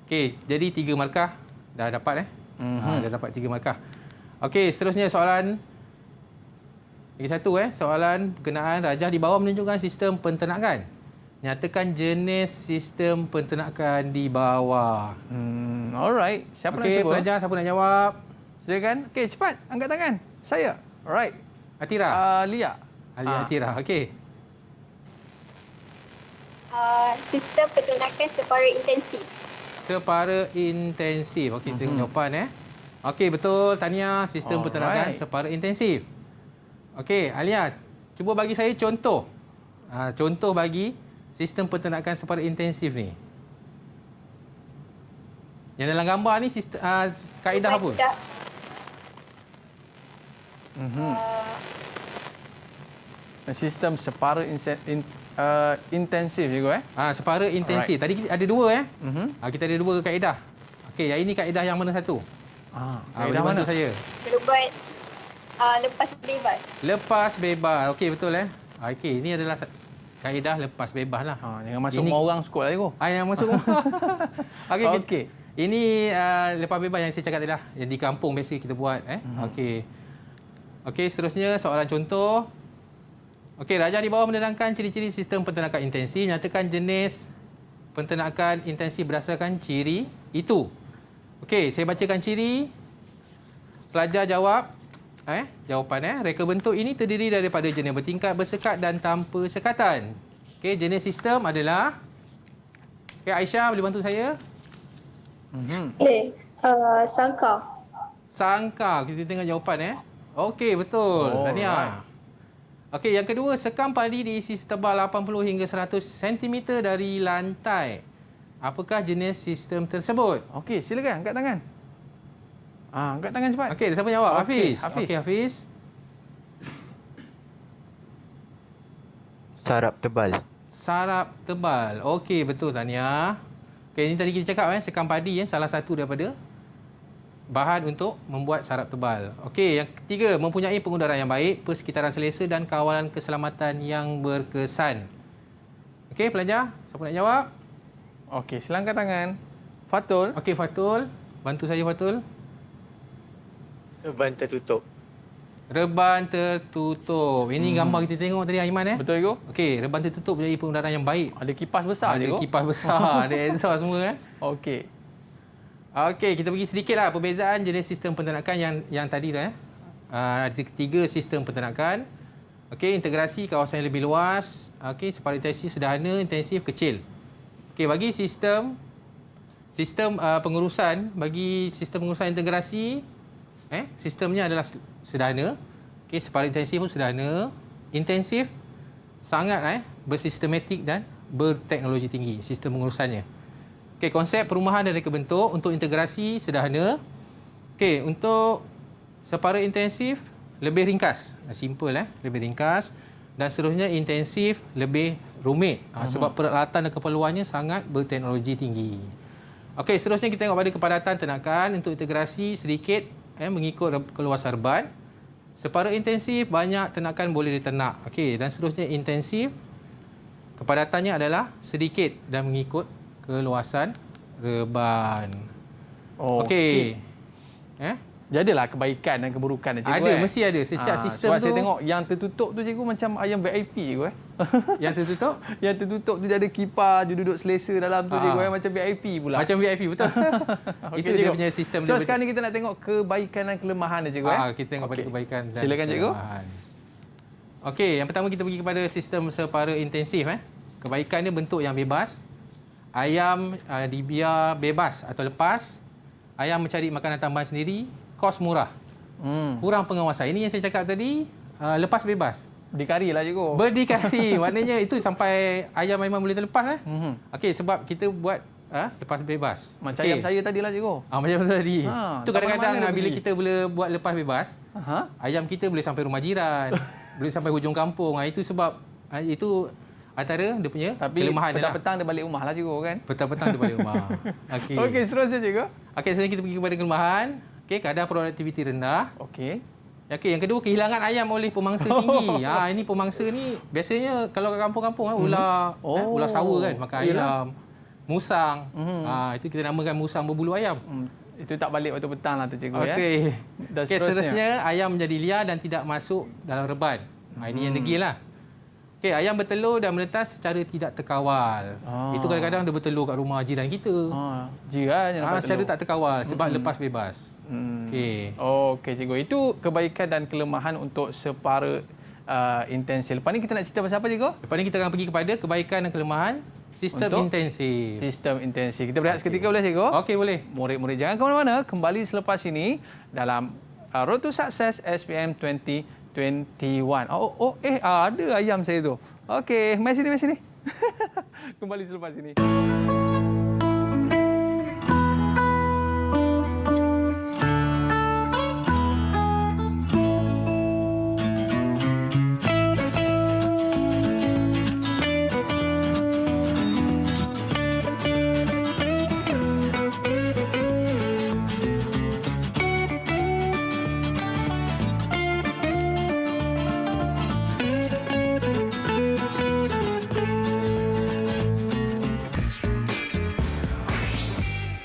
Okey, jadi 3 markah dah dapat dah dapat 3 markah. Okey, seterusnya soalan lagi satu soalan berkenaan rajah di bawah menunjukkan sistem penternakan. Nyatakan jenis sistem penternakan di bawah. Alright. Siapa nak Okey, cuba? pelajar siapa nak jawab? Silakan. Okey, cepat. Angkat tangan. Saya. Alright. Atira. Lia. Atira. Okey. Sistem peternakan separa intensif. Separa intensif. Okey, tengok jawapan Okey, betul. Tahniah, sistem peternakan separa intensif. Okey, Alia, cuba bagi saya contoh. Contoh bagi sistem peternakan separa intensif ni. Yang dalam gambar ni kaedah apa? Sistem separa intensif juga Separa intensif. Tadi kita ada dua kita ada dua kaedah. Okey, yang ini kaedah yang mana satu? Boleh bantu saya. Reban lepas bebas. Lepas bebas. Okey, betul Okey, ini adalah kaedah lepas bebas lah. Jangan masuk rumah orang sukut lah cikgu. Yang masuk rumah. Okey. Ini lepas bebas yang saya cakap tadi lah. Yang di kampung biasa kita buat. Okey. Okey, seterusnya soalan contoh. Okey, rajah di bawah menerangkan ciri-ciri sistem penternakan intensif. Nyatakan jenis penternakan intensif berdasarkan ciri itu. Okey, saya bacakan ciri. Pelajar jawab. Jawapan reka bentuk ini terdiri daripada jenis bertingkat, bersekat dan tanpa sekatan. Okey, jenis sistem adalah Aisyah boleh bantu saya? Sangkar. sangka. Kita tengok jawapan Okey, betul. Tahniah. Okey, yang kedua, sekam padi diisi setebal 80 hingga 100 cm dari lantai. Apakah jenis sistem tersebut? Okey, silakan angkat tangan. Angkat tangan cepat. Okey, siapa jawab? Okey, Hafiz. Hafiz. Okey, Hafiz. Sarap tebal. Sarap tebal. Okey, betul Tahniah. Okey, ini tadi kita cakap sekam padi salah satu daripada bahan untuk membuat sarap tebal. Okey, yang ketiga, mempunyai pengudaran yang baik, persekitaran selesa dan kawalan keselamatan yang berkesan. Okey, pelajar, siapa nak jawab? Okey, sila angkat tangan. Fatul. Okey, Fatul. Bantu saya, Fatul. Reban tertutup. Reban tertutup. Ini gambar kita tengok tadi, Aiman. Betul ke? Okey, reban tertutup menjadi pengudaran yang baik. Ada kipas besar Ada je. kipas besar, ada exhaust semua. Okey. Okey, kita bagi sedikitlah perbezaan jenis sistem penternakan yang tadi tu. Ada 3 sistem penternakan. Okey, integrasi kawasan yang lebih luas. Okey, separuh intensif sederhana, intensif kecil. Okey, bagi sistem pengurusan, bagi sistem pengurusan integrasi, sistemnya adalah sederhana. Okey, separuh intensif pun sederhana. Intensif sangat bersistematik dan berteknologi tinggi sistem pengurusannya. Okey, konsep perumahan dan reka bentuk untuk integrasi sederhana. Okey, untuk separuh intensif lebih ringkas. Simple lebih ringkas, dan seterusnya intensif lebih rumit sebab peralatan dan keperluannya sangat berteknologi tinggi. Okey, seterusnya kita tengok pada kepadatan ternakan. Untuk integrasi sedikit mengikut keluasan reban. Separuh intensif banyak ternakan boleh diternak. Okey, dan seterusnya intensif kepadatannya adalah sedikit dan mengikut keluasan reban. Okey. Jadilah kebaikan dan keburukan cikgu. Ada, mesti ada. Setiap sistem sebab tu. saya tengok yang tertutup tu cikgu macam ayam VIP cikgu Yang tertutup? Yang tertutup tu ada kipas, dia duduk selesa dalam tu cikgu macam VIP pula. Macam VIP, betul. Okay, Itu dia punya sistem. So sekarang ni kita nak tengok kebaikan dan kelemahan dia cikgu Kita tengok pada kebaikan dan silakan cikgu. kelemahan. Okey, yang pertama kita pergi kepada sistem separuh intensif Kebaikan dia bentuk yang bebas. Ayam dibiar bebas atau lepas. Ayam mencari makanan tambahan sendiri, kos murah. Kurang pengawasan. Ini yang saya cakap tadi, lepas bebas. Berdikari lah cikgu. Berdikari. Maknanya itu sampai ayam memang boleh terlepas. Okey, sebab kita buat lepas bebas. Macam ayam saya tadi lah cikgu. Macam tadi. Itu kadang-kadang bila pergi? kita boleh buat lepas bebas, ayam kita boleh sampai rumah jiran, boleh sampai hujung kampung. Itu sebab itu antara dia punya kelemahan dia. Petang-petang dia balik rumah lah cikgu kan. Petang-petang dia balik rumah. Okey. Okey, seterusnya cikgu. Okey, sekarang kita pergi kepada kelemahan. Okey, kadar produktiviti rendah. Okey. Okey, yang kedua, kehilangan ayam oleh pemangsa tinggi. Ini pemangsa ni biasanya kalau kat kampung-kampung ular ular sawa kan makan ayam. Musang. Itu kita namakan musang berbulu ayam. Itu tak balik waktu petang lah tu cikgu Okey. Dan Seterusnya, ayam menjadi liar dan tidak masuk dalam reban. Ini yang degil lah. Okey, ayam bertelur dan menetas secara tidak terkawal. Itu kadang-kadang dia bertelur kat rumah jiran kita. Jiran yang dapat secara telur. tak terkawal sebab lepas bebas. Okey. Okey cikgu. Itu kebaikan dan kelemahan untuk separuh intensif. Lepas ni kita nak cerita pasal apa cikgu? Lepas ni kita akan pergi kepada kebaikan dan kelemahan sistem Untuk intensif. Sistem intensif. Kita berehat seketika boleh cikgu? Okey, boleh. Murid-murid jangan ke mana-mana. Kembali selepas ini dalam Road to Success SPM 2021. Ada ayam saya tu. Okey, mari sini. Kembali selepas ini.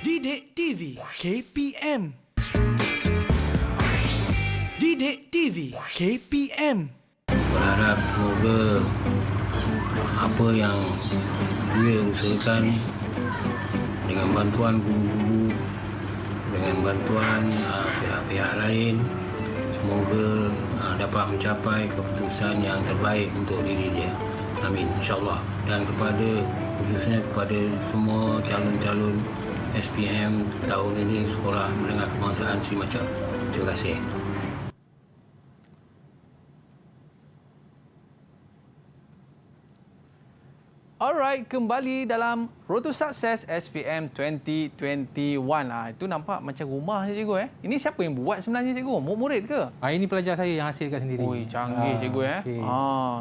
Didik TV KPM. Didik TV KPM. Berharap semoga apa yang dia usahakan dengan bantuan guru-guru, dengan bantuan pihak-pihak lain, semoga dapat mencapai keputusan yang terbaik untuk diri dia. Amin, insyaAllah. Dan khususnya kepada semua calon-calon SPM tahun ini Sekolah Menengah Kebangsaan Sri Macap. Terima kasih. Alright, kembali dalam Road to Success SPM 2021. Itu nampak macam rumah je cikgu Ini siapa yang buat sebenarnya cikgu? Murid ke? Ini pelajar saya yang hasilkan sendiri. Oi, canggih cikgu okey.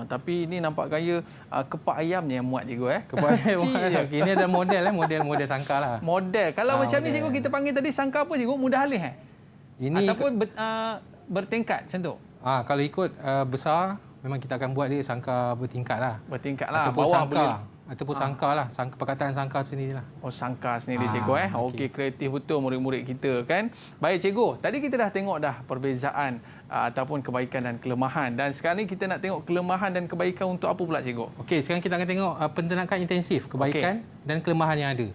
Tapi ini nampak gaya kepak ayamnya yang muat cikgu Kepak ayam. Okey, ini ada model sangka lah. Model. Kalau macam model. ni cikgu kita panggil tadi sangka apa cikgu? Mudah halih Ini ataupun bertingkat macam tu. Kalau ikut besar memang kita akan buat dia sangka bertingkat lah. Bertingkat lah. Ataupun Bawah sangka. boleh. Ataupun sangka lah. Perkataan sangka sendirilah. Oh, sangka sendiri cikgu okey. Okey, kreatif betul murid-murid kita kan. Baik cikgu, tadi kita dah tengok dah perbezaan ataupun kebaikan dan kelemahan. Dan sekarang ni kita nak tengok kelemahan dan kebaikan untuk apa pula cikgu? Okey, sekarang kita akan tengok penternakan intensif, kebaikan dan kelemahan yang ada.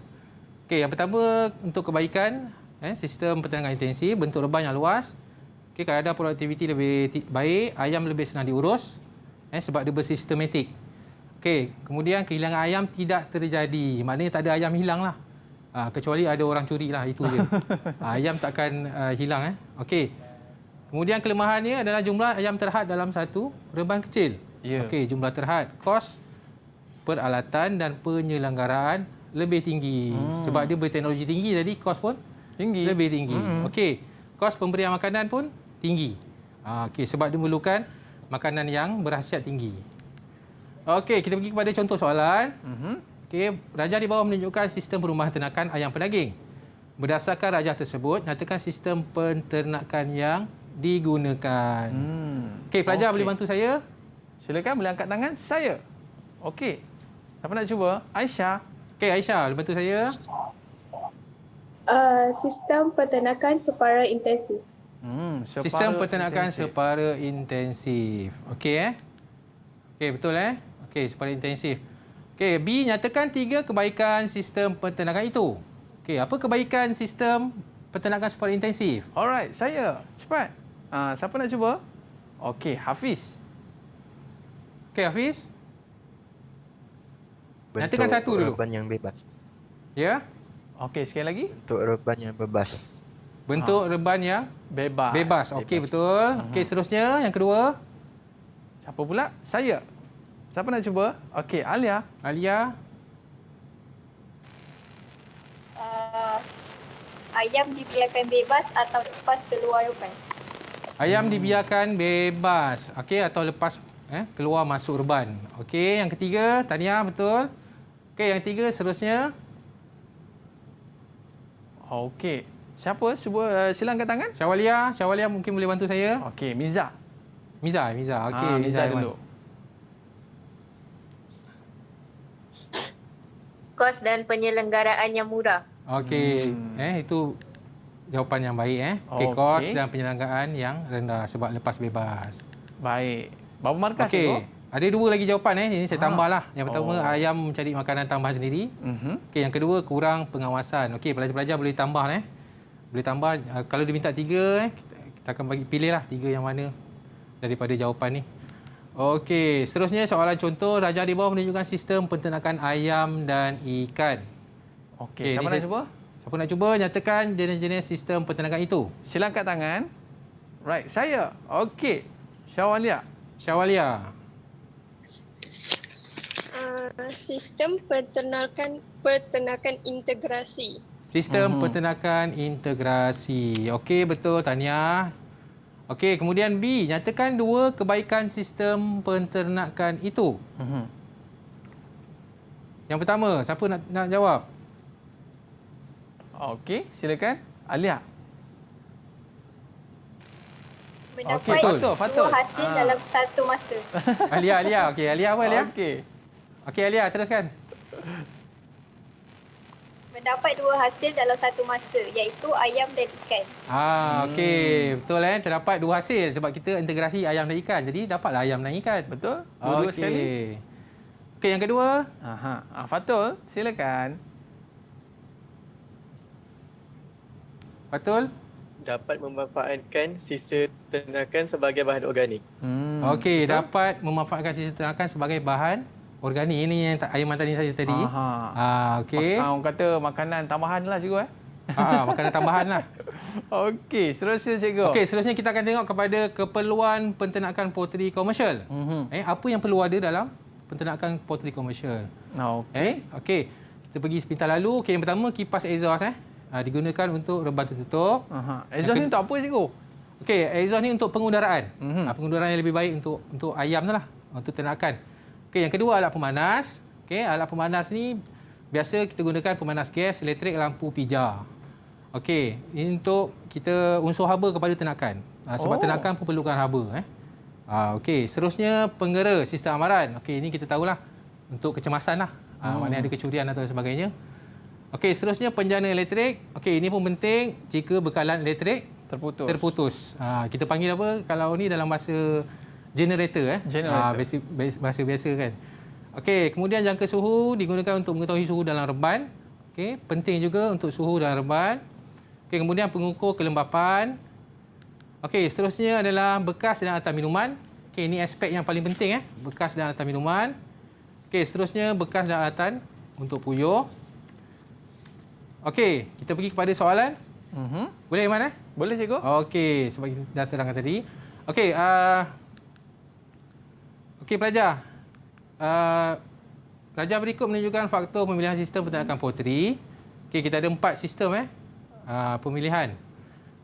Okey, yang pertama untuk kebaikan, sistem penternakan intensif, bentuk reban yang luas. Okey, kadar produktiviti lebih baik, ayam lebih senang diurus sebab dia bersistematik. Okey, kemudian kehilangan ayam tidak terjadi. Maknanya tak ada ayam hilang lah. Kecuali ada orang curi lah, itu je. Ayam takkan hilang. Okey. Kemudian kelemahannya adalah jumlah ayam terhad dalam satu reban kecil. Okey, jumlah terhad. Kos peralatan dan penyelenggaraan lebih tinggi. Sebab dia berteknologi tinggi, jadi kos pun lebih tinggi. Okey, kos pemberian makanan pun tinggi. Okey, sebab dia memerlukan makanan yang berkhasiat tinggi. Okey, kita pergi kepada contoh soalan. Okey, rajah di bawah menunjukkan sistem perumahan ternakan ayam pedaging. Berdasarkan rajah tersebut, nyatakan sistem penternakan yang digunakan. Okey, pelajar boleh bantu saya? Silakan, boleh angkat tangan. Saya. Okey. Siapa nak cuba? Aisyah. Okey, Aisyah, boleh bantu saya? Sistem peternakan separa intensif. Sistem peternakan separa intensif. Okey Okey, betul Okey, separa intensif. Okey, B, nyatakan 3 kebaikan sistem peternakan itu. Okey, apa kebaikan sistem peternakan separa intensif? Alright, saya. Cepat. Siapa nak cuba? Okey, Hafiz. Okey, Hafiz. Bentuk Nyatakan satu dulu. reban yang bebas. Ya? Okey, sekali lagi. Bentuk reban yang bebas. Bentuk reban yang Bebas. bebas. Okey, betul. Okey, seterusnya yang kedua. Siapa pula? Saya. Siapa nak cuba? Okey, Alia. Alia. Ayam dibiarkan bebas atau lepas keluar reban. Ayam dibiarkan bebas. Okey, atau lepas keluar masuk reban. Okey, yang ketiga, Tania, betul. Okey, yang tiga seterusnya. Okey. Siapa? Cuba sila angkat tangan. Syawalia mungkin boleh bantu saya. Okey, Miza. Miza. Okey, Miza dulu. Kos dan penyelenggaraan yang murah. Okey, itu jawapan yang baik Okey, kos dan penyelenggaraan yang rendah sebab lepas bebas. Baik. Berapa markah Okey, ada dua lagi jawapan Ini saya tambahlah. Yang pertama, ayam mencari makanan tambahan sendiri. Okey, yang kedua, kurang pengawasan. Okey, pelajar-pelajar boleh tambah Boleh tambah kalau dia minta 3 kita akan pilihlah 3 yang mana daripada jawapan ni. Okey, seterusnya soalan contoh, rajah di bawah menunjukkan sistem penternakan ayam dan ikan. Okey, siapa nak cuba? Siapa nak cuba nyatakan jenis-jenis sistem penternakan itu? Sila angkat tangan. Right, saya. Okey. Syawalia. Sistem peternakan integrasi. Sistem peternakan integrasi. Okey, betul Tania. Okey, kemudian B, nyatakan 2 kebaikan sistem penternakan itu. Yang pertama, siapa nak jawab? Okey, silakan. Alia. Mendapat Fatul. 2 hasil dalam satu masa. Alia. Okey, Alia apa Alia? Okey, Alia, teruskan. Mendapat 2 hasil dalam satu masa, iaitu ayam dan ikan. Okey, betul terdapat 2 hasil sebab kita integrasi ayam dan ikan. Jadi dapatlah ayam dan ikan. Betul? Dua-dua sekali. Okey, yang kedua. Fatul, silakan. Fatul. Dapat memanfaatkan sisa ternakan sebagai bahan organik. Okey, dapat memanfaatkan sisa ternakan sebagai bahan organik. Ini yang ayam tadi saya tadi. Okey. Orang kata makanan tambahan lah cikgu Makanan tambahan lah. Okey, seterusnya cikgu. Okey, seterusnya kita akan tengok kepada keperluan penternakan poultry komersial. Apa yang perlu ada dalam penternakan poultry komersial? Okey. Okey, kita pergi sepintas lalu. Okey, yang pertama kipas exhaust digunakan untuk reban tertutup. Exhaust ni untuk apa cikgu? Okey, exhaust ni untuk pengudaraan. Pengudaraan yang lebih baik untuk ayam tu lah, untuk ternakan. Okey, yang kedua alat pemanas. Okey, alat pemanas ni biasa kita gunakan pemanas gas, elektrik, lampu pijar. Okey, ini untuk kita unsur haba kepada ternakan. Sebab ternakan pun perlukan haba. Okey, seterusnya penggera sistem amaran. Okey, ini kita tahulah untuk kecemasan lah. Maknanya ada kecurian atau sebagainya. Okey, seterusnya penjana elektrik. Okey, ini pun penting jika bekalan elektrik terputus. Kita panggil apa kalau ni dalam bahasa generator. Bahasa biasa kan. Okey, kemudian jangka suhu digunakan untuk mengetahui suhu dalam reban. Okey, penting juga untuk suhu dalam reban. Okey, kemudian pengukur kelembapan. Okey, seterusnya adalah bekas dan atas minuman. Okey, ini aspek yang paling penting bekas dan atas minuman. Okey, seterusnya bekas dan alatan untuk puyuh. Okey, kita pergi kepada soalan. Boleh Iman Boleh cikgu. Okey, sebab kita dah terangkan tadi. Okey, okey pelajar. Pelajar berikut menunjukkan faktor pemilihan sistem peternakan poultry. Okey, kita ada 4 sistem pemilihan.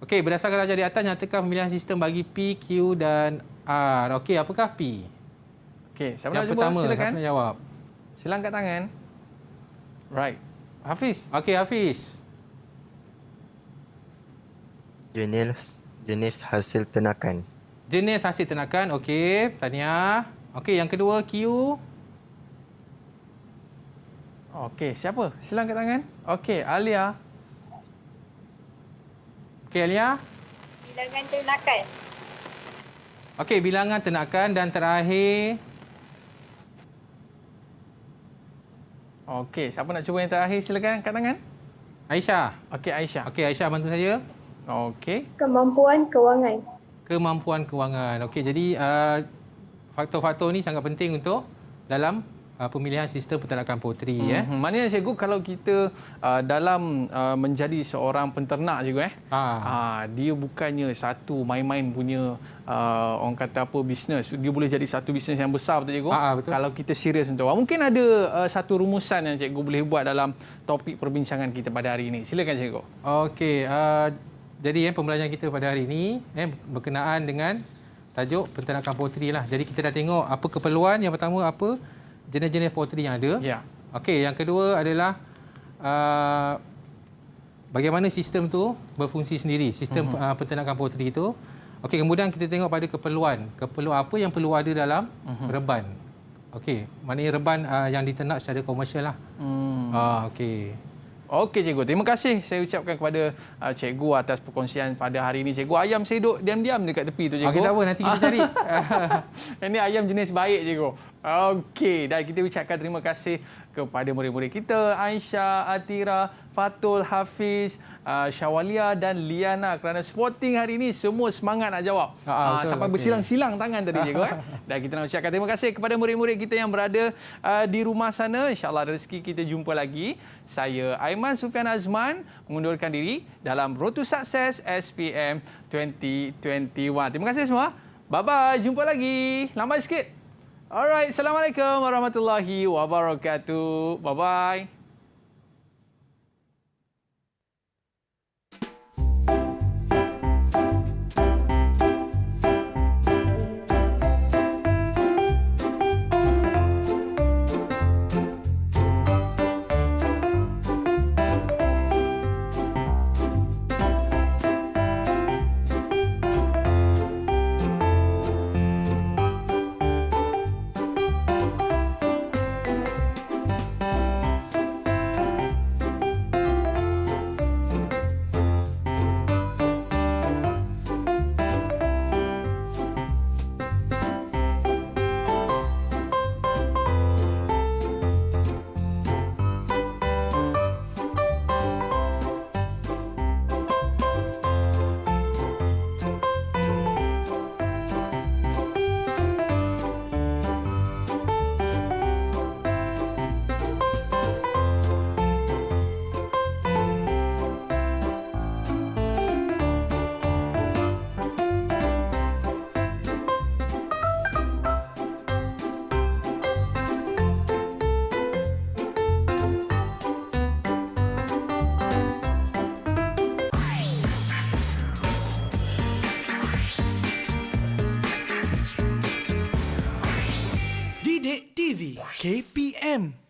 Okey, berdasarkan raja di atas nyatakan pemilihan sistem bagi P, Q dan R. Okey, apakah P? Okey, siapa yang nak cuba? pertama, Silakan. siapa nak jawab? Silang kat tangan. Right. Hafiz. Okey, Hafiz. Jenis hasil ternakan. Jenis hasil ternakan. Okey, tahniah. Okey, yang kedua Q. Okey, siapa? Silang kat tangan. Okey, Alia. Okey, Alia. Bilangan ternakan. Okey, bilangan ternakan dan terakhir. Okey, siapa nak cuba yang terakhir? Silakan kat tangan. Aisyah. Okey, Aisyah. Okey, Aisyah bantu saya. Okey. Kemampuan kewangan. Kemampuan kewangan. Okey, jadi faktor-faktor ni sangat penting untuk dalam pemilihan sistem peternakan poultry. Maknanya cikgu kalau kita dalam menjadi seorang penternak cikgu dia bukannya satu main-main punya orang kata apa bisnes. Dia boleh jadi satu bisnes yang besar betul cikgu. Betul. Kalau kita serius untuk mungkin ada satu rumusan yang cikgu boleh buat dalam topik perbincangan kita pada hari ini. Silakan cikgu. Okey, jadi pembelajaran kita pada hari ini berkenaan dengan tajuk penternakan poultry lah. Jadi kita dah tengok apa keperluan. Yang pertama apa jenis-jenis poultry yang ada. Ya. Okey, yang kedua adalah bagaimana sistem tu berfungsi sendiri, sistem penternakan poultry itu. Okey, kemudian kita tengok pada keperluan. Keperluan apa yang perlu ada dalam reban. Okey, maknanya reban yang diternak secara komersial lah. Okey. Okey cikgu, terima kasih saya ucapkan kepada cikgu atas perkongsian pada hari ini. Cikgu, ayam saya duduk diam-diam dekat tepi tu cikgu. Okey, tak apa, nanti kita cari. Ini ayam jenis baik cikgu. Okey, dan kita ucapkan terima kasih kepada murid-murid kita, Aisyah, Atira, Fatul, Hafiz, Syawalia dan Liana kerana sporting hari ini semua semangat nak jawab. Sampai bersilang-silang tangan tadi cikgu. Dan kita nak ucapkan terima kasih kepada murid-murid kita yang berada di rumah sana. InsyaAllah rezeki kita jumpa lagi. Saya Aiman Sufian Azman mengundurkan diri dalam Road to Success SPM 2021. Terima kasih semua. Bye-bye. Jumpa lagi. Lambat sikit. Alright. Assalamualaikum warahmatullahi wabarakatuh. Bye-bye. Didik TV KPM